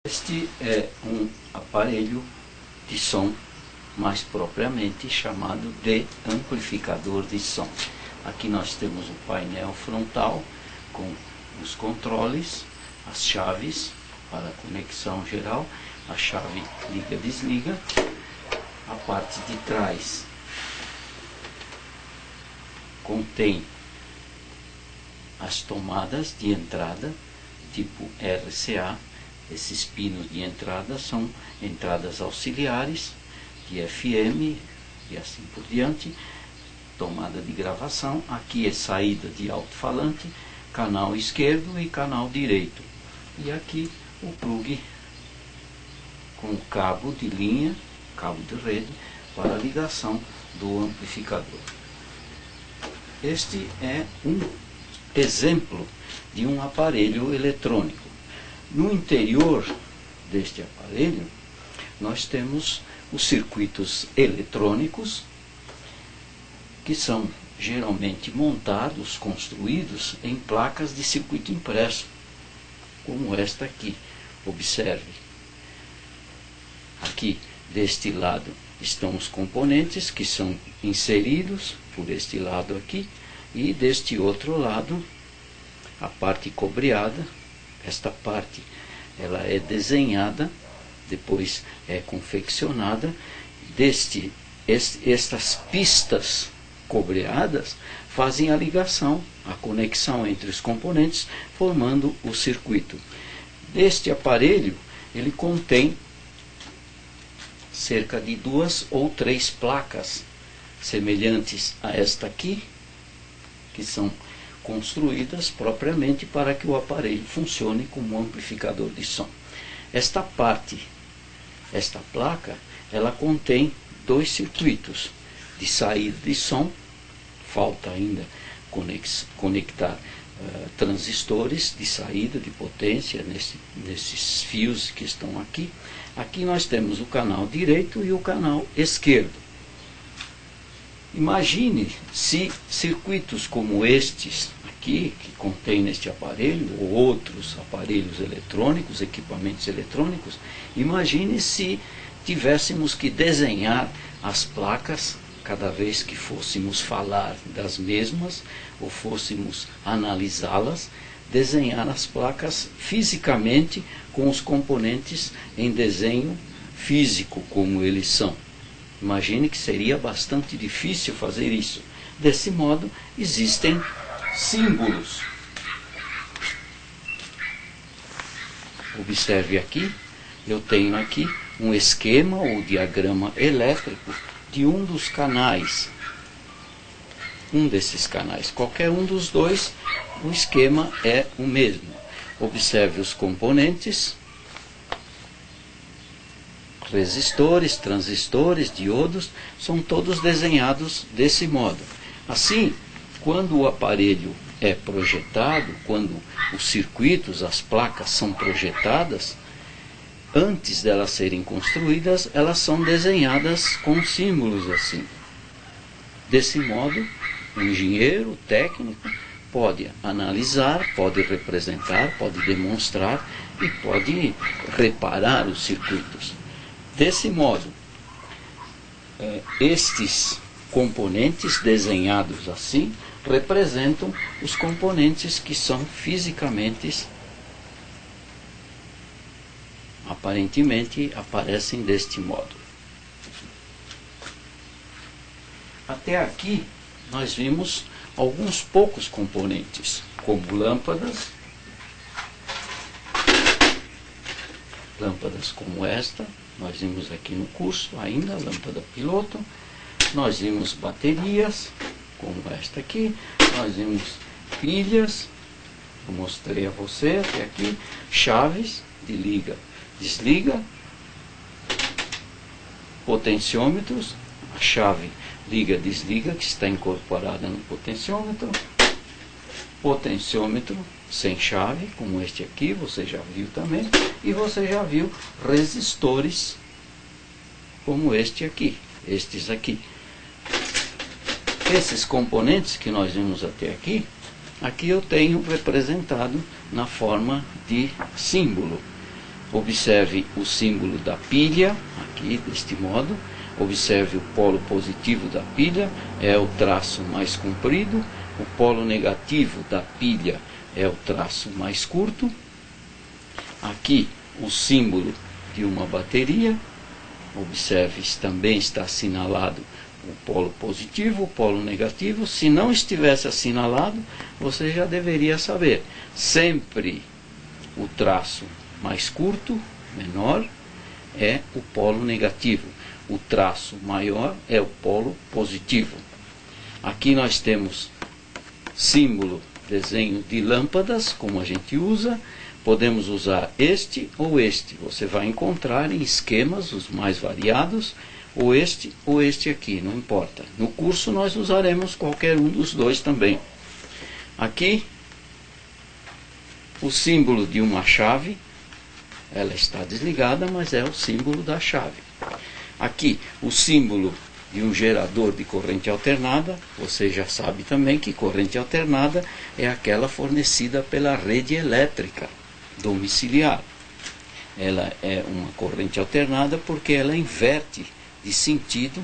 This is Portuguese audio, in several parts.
Este é um aparelho de som, mais propriamente chamado de amplificador de som. Aqui nós temos o painel frontal com os controles, as chaves para a conexão geral, a chave liga-desliga. A parte de trás contém as tomadas de entrada tipo RCA. Esses pinos de entrada são entradas auxiliares de FM e assim por diante. Tomada de gravação. Aqui é saída de alto-falante, canal esquerdo e canal direito. E aqui o plug com cabo de linha, cabo de rede, para a ligação do amplificador. Este é um exemplo de um aparelho eletrônico. No interior deste aparelho, nós temos os circuitos eletrônicos, que são geralmente montados, construídos em placas de circuito impresso, como esta aqui. Observe. Aqui, deste lado, estão os componentes que são inseridos por este lado aqui, e deste outro lado, a parte cobreada. Esta parte ela é desenhada, depois é confeccionada. Estas pistas cobreadas fazem a ligação, a conexão entre os componentes, formando o circuito. Este aparelho ele contém cerca de 2 ou 3 placas semelhantes a esta aqui, que são construídas propriamente para que o aparelho funcione como amplificador de som. Esta placa, ela contém 2 circuitos de saída de som. Falta ainda conectar transistores de saída de potência nesses fios que estão aqui. Aqui nós temos o canal direito e o canal esquerdo. Imagine se circuitos como estes aqui, que contém neste aparelho, ou outros aparelhos eletrônicos, equipamentos eletrônicos, imagine se tivéssemos que desenhar as placas cada vez que fôssemos falar das mesmas, ou fôssemos analisá-las, desenhar as placas fisicamente com os componentes em desenho físico como eles são. Imagine que seria bastante difícil fazer isso. Desse modo, existem símbolos. Observe aqui, eu tenho aqui um esquema ou diagrama elétrico de um dos canais. Um desses canais, qualquer um dos dois, o esquema é o mesmo. Observe os componentes: resistores, transistores, diodos, são todos desenhados desse modo. Assim, quando o aparelho é projetado, quando os circuitos, as placas são projetadas, antes delas serem construídas, elas são desenhadas com símbolos assim. Desse modo, o engenheiro, o técnico, pode analisar, pode representar, pode demonstrar e pode reparar os circuitos. Desse modo, estes componentes desenhados assim representam os componentes que são fisicamente, aparentemente, aparecem deste modo. Até aqui nós vimos alguns poucos componentes, como lâmpadas como esta. Nós vimos aqui no curso ainda, a lâmpada piloto. Nós vimos baterias, como esta aqui. Nós vimos pilhas, eu mostrei a você até aqui. Chaves de liga, desliga. Potenciômetros, a chave liga, desliga, que está incorporada no potenciômetro. Potenciômetro sem chave, como este aqui, você já viu também. E você já viu resistores, como este aqui, estes aqui. Esses componentes que nós vimos até aqui, aqui eu tenho representado na forma de símbolo. observe o símbolo da pilha, aqui deste modo. Observe o polo positivo da pilha, é o traço mais comprido. O polo negativo da pilha é o traço mais curto. Aqui o símbolo de uma bateria. Observe, também está assinalado o polo positivo, o polo negativo. Se não estivesse assinalado, você já deveria saber. Sempre o traço mais curto, menor, é o polo negativo. O traço maior é o polo positivo. Aqui nós temos símbolo, desenho de lâmpadas, como a gente usa. Podemos usar este ou este. Você vai encontrar em esquemas os mais variados, ou este aqui, não importa. No curso nós usaremos qualquer um dos dois também. Aqui, o símbolo de uma chave. Ela está desligada, mas é o símbolo da chave. Aqui, o símbolo de um gerador de corrente alternada. Você já sabe também que corrente alternada é aquela fornecida pela rede elétrica domiciliar. Ela é uma corrente alternada porque ela inverte de sentido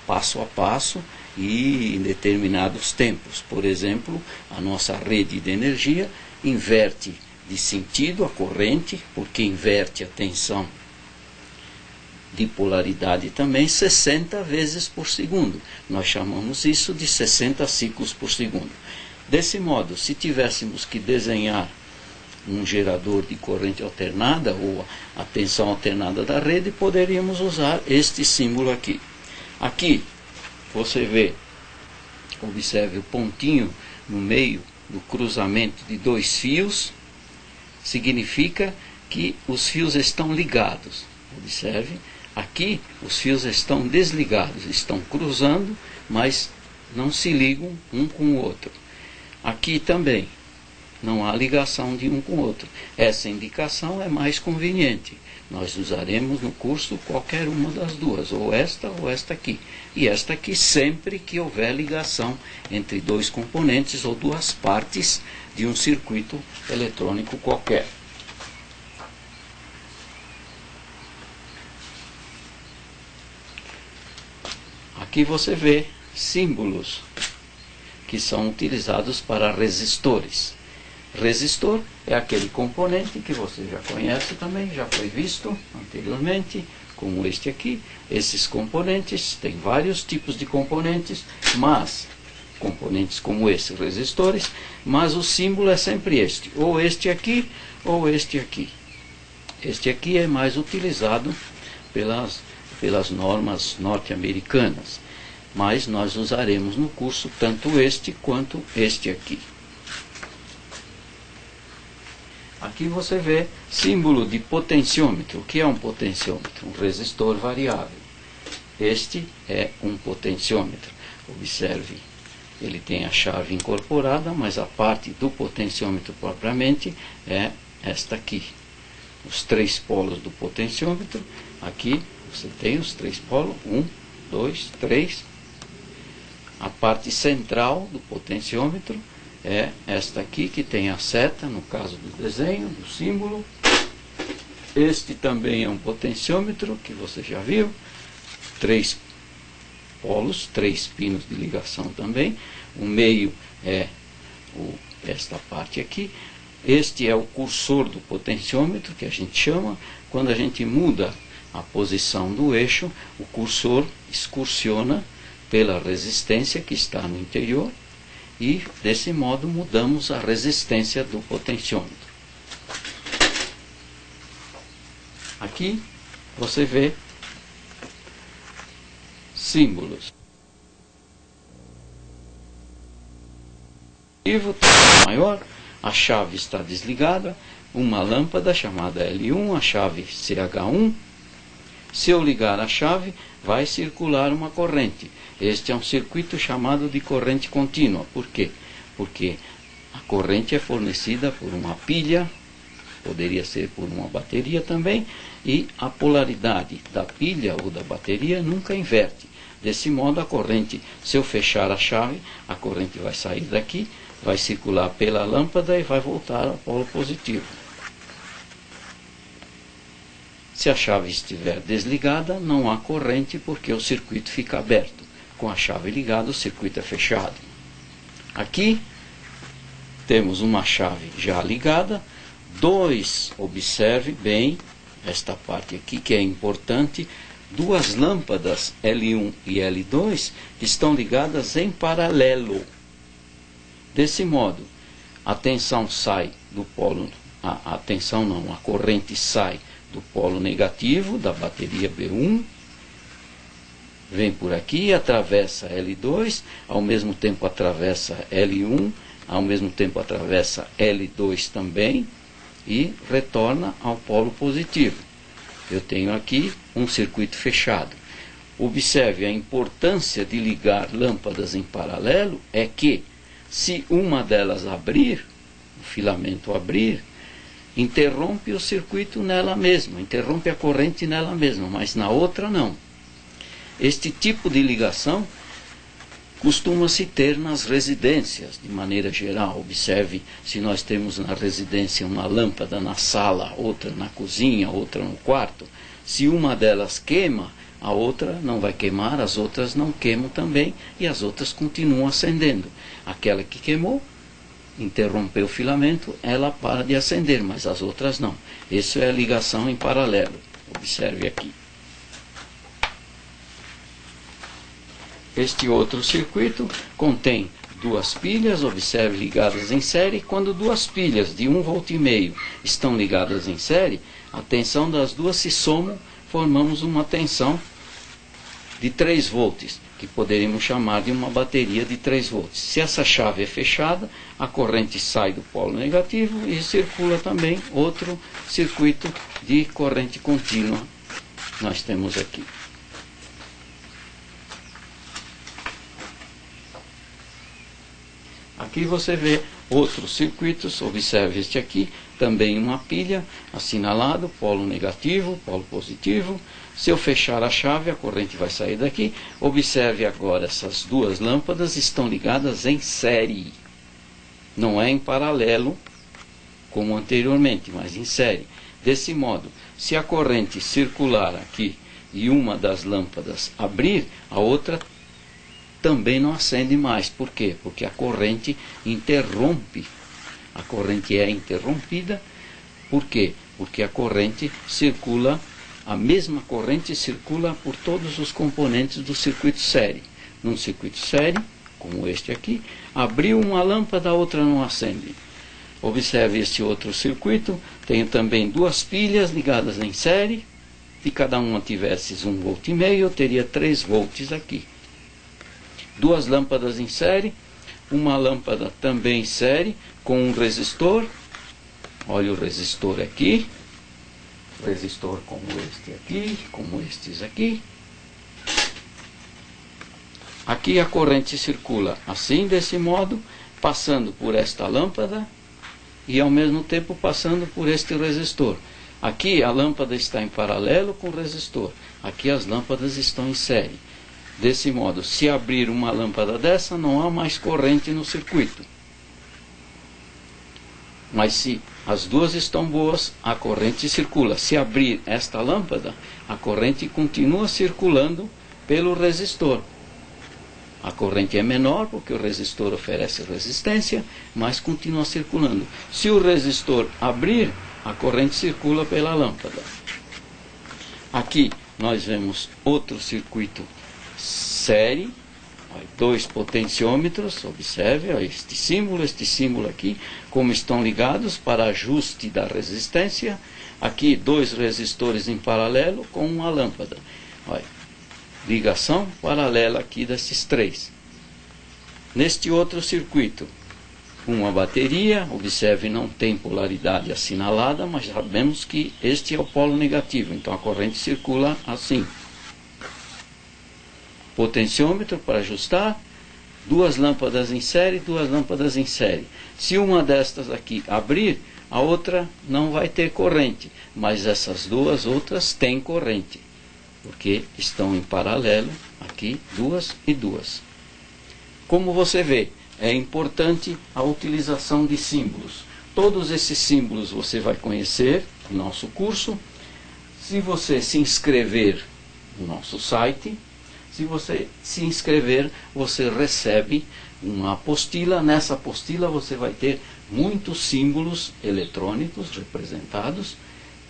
passo a passo e em determinados tempos. Por exemplo, a nossa rede de energia inverte de sentido a corrente, porque inverte a tensão de polaridade também 60 vezes por segundo. Nós chamamos isso de 60 ciclos por segundo. Desse modo, se tivéssemos que desenhar um gerador de corrente alternada ou a tensão alternada da rede, poderíamos usar este símbolo aqui. Aqui você vê, observe o pontinho no meio do cruzamento de dois fios, significa que os fios estão ligados. Observe, aqui os fios estão desligados, estão cruzando, mas não se ligam um com o outro. Aqui também não há ligação de um com o outro. Essa indicação é mais conveniente. Nós usaremos no curso qualquer uma das duas, ou esta aqui. E esta aqui sempre que houver ligação entre dois componentes ou duas partes de um circuito eletrônico qualquer. Aqui você vê símbolos que são utilizados para resistores. Resistor é aquele componente que você já conhece também, já foi visto anteriormente, como este aqui. Esses componentes, tem vários tipos de componentes, mas componentes como esses resistores, mas o símbolo é sempre este, ou este aqui, ou este aqui. Este aqui é mais utilizado pelas normas norte-americanas, mas nós usaremos no curso tanto este quanto este aqui. Aqui você vê símbolo de potenciômetro. O que é um potenciômetro? Um resistor variável. Este é um potenciômetro. Observe, ele tem a chave incorporada, mas a parte do potenciômetro propriamente é esta aqui. Os três polos do potenciômetro. Aqui você tem os três polos, 1, 2, 3. A parte central do potenciômetro é esta aqui, que tem a seta, no caso do desenho, do símbolo. Este também é um potenciômetro, que você já viu. 3 polos, 3 pinos de ligação também. O meio é esta parte aqui. Este é o cursor do potenciômetro, que a gente chama. Quando a gente muda a posição do eixo, o cursor excursiona pela resistência que está no interior, e desse modo mudamos a resistência do potenciômetro. Aqui você vê símbolos. Maior, a chave está desligada, uma lâmpada chamada L1, a chave CH1. Se eu ligar a chave, vai circular uma corrente. Este é um circuito chamado de corrente contínua. Por quê? Porque a corrente é fornecida por uma pilha, poderia ser por uma bateria também, e a polaridade da pilha ou da bateria nunca inverte. Desse modo, a corrente, se eu fechar a chave, a corrente vai sair daqui, vai circular pela lâmpada e vai voltar ao polo positivo. Se a chave estiver desligada, não há corrente porque o circuito fica aberto. Com a chave ligada, o circuito é fechado. Aqui temos uma chave já ligada. Observe bem esta parte aqui que é importante. Duas lâmpadas L1 e L2 estão ligadas em paralelo. Desse modo, a tensão sai do polo, a corrente sai do polo negativo da bateria B1, vem por aqui, atravessa L2, ao mesmo tempo atravessa L1, ao mesmo tempo atravessa L2 também e retorna ao polo positivo. Eu tenho aqui um circuito fechado. Observe a importância de ligar lâmpadas em paralelo é que se uma delas abrir, o filamento abrir, interrompe o circuito nela mesma, interrompe a corrente nela mesma, mas na outra não. Este tipo de ligação costuma-se ter nas residências, de maneira geral. Observe, se nós temos na residência uma lâmpada na sala, outra na cozinha, outra no quarto, se uma delas queima, a outra não vai queimar, as outras não queimam também, e as outras continuam acendendo. Aquela que queimou, interrompeu o filamento, ela para de acender, mas as outras não. Isso é a ligação em paralelo. Observe aqui. Este outro circuito contém duas pilhas, observe, ligadas em série. Quando duas pilhas de 1,5 V estão ligadas em série, a tensão das duas se somam, formamos uma tensão de 3 volts, que poderíamos chamar de uma bateria de 3 volts. Se essa chave é fechada, a corrente sai do polo negativo e circula também outro circuito de corrente contínua. Nós temos aqui. Aqui você vê outros circuitos, observe este aqui, também uma pilha, assinalado, polo negativo, polo positivo. Se eu fechar a chave, a corrente vai sair daqui. Observe agora, essas duas lâmpadas estão ligadas em série. Não é em paralelo, como anteriormente, mas em série. Desse modo, se a corrente circular aqui e uma das lâmpadas abrir, a outra também não acende mais. Por quê? Porque a corrente interrompe. A corrente é interrompida. Por quê? Porque a corrente circula, a mesma corrente circula por todos os componentes do circuito série. Num circuito série, como este aqui, abriu uma lâmpada, a outra não acende. Observe este outro circuito, tenho também duas pilhas ligadas em série. Se cada uma tivesse 1,5 volt, eu teria 3 volts aqui. Duas lâmpadas em série, uma lâmpada também em série, com um resistor. Olha o resistor aqui. Resistor como este aqui, como estes aqui. Aqui a corrente circula assim, desse modo, passando por esta lâmpada e ao mesmo tempo passando por este resistor. Aqui a lâmpada está em paralelo com o resistor. Aqui as lâmpadas estão em série. Desse modo, se abrir uma lâmpada dessa, não há mais corrente no circuito. Mas se as duas estão boas, a corrente circula. Se abrir esta lâmpada, a corrente continua circulando pelo resistor. A corrente é menor porque o resistor oferece resistência, mas continua circulando. Se o resistor abrir, a corrente circula pela lâmpada. Aqui nós vemos outro circuito série, 2 potenciômetros, observe este símbolo aqui, como estão ligados para ajuste da resistência. Aqui 2 resistores em paralelo com uma lâmpada. Olha, ligação paralela aqui desses 3. Neste outro circuito, uma bateria, observe, não tem polaridade assinalada, mas sabemos que este é o polo negativo, então a corrente circula assim. Potenciômetro para ajustar, 2 lâmpadas em série, 2 lâmpadas em série. Se uma destas aqui abrir, a outra não vai ter corrente, mas essas duas outras têm corrente, porque estão em paralelo, aqui 2 e 2. Como você vê, é importante a utilização de símbolos. Todos esses símbolos você vai conhecer no nosso curso. Se você se inscrever no nosso site, se você se inscrever, você recebe uma apostila. Nessa apostila você vai ter muitos símbolos eletrônicos representados,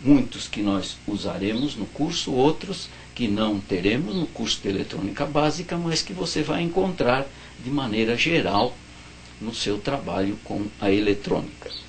muitos que nós usaremos no curso, outros que não teremos no curso de eletrônica básica, mas que você vai encontrar de maneira geral no seu trabalho com a eletrônica.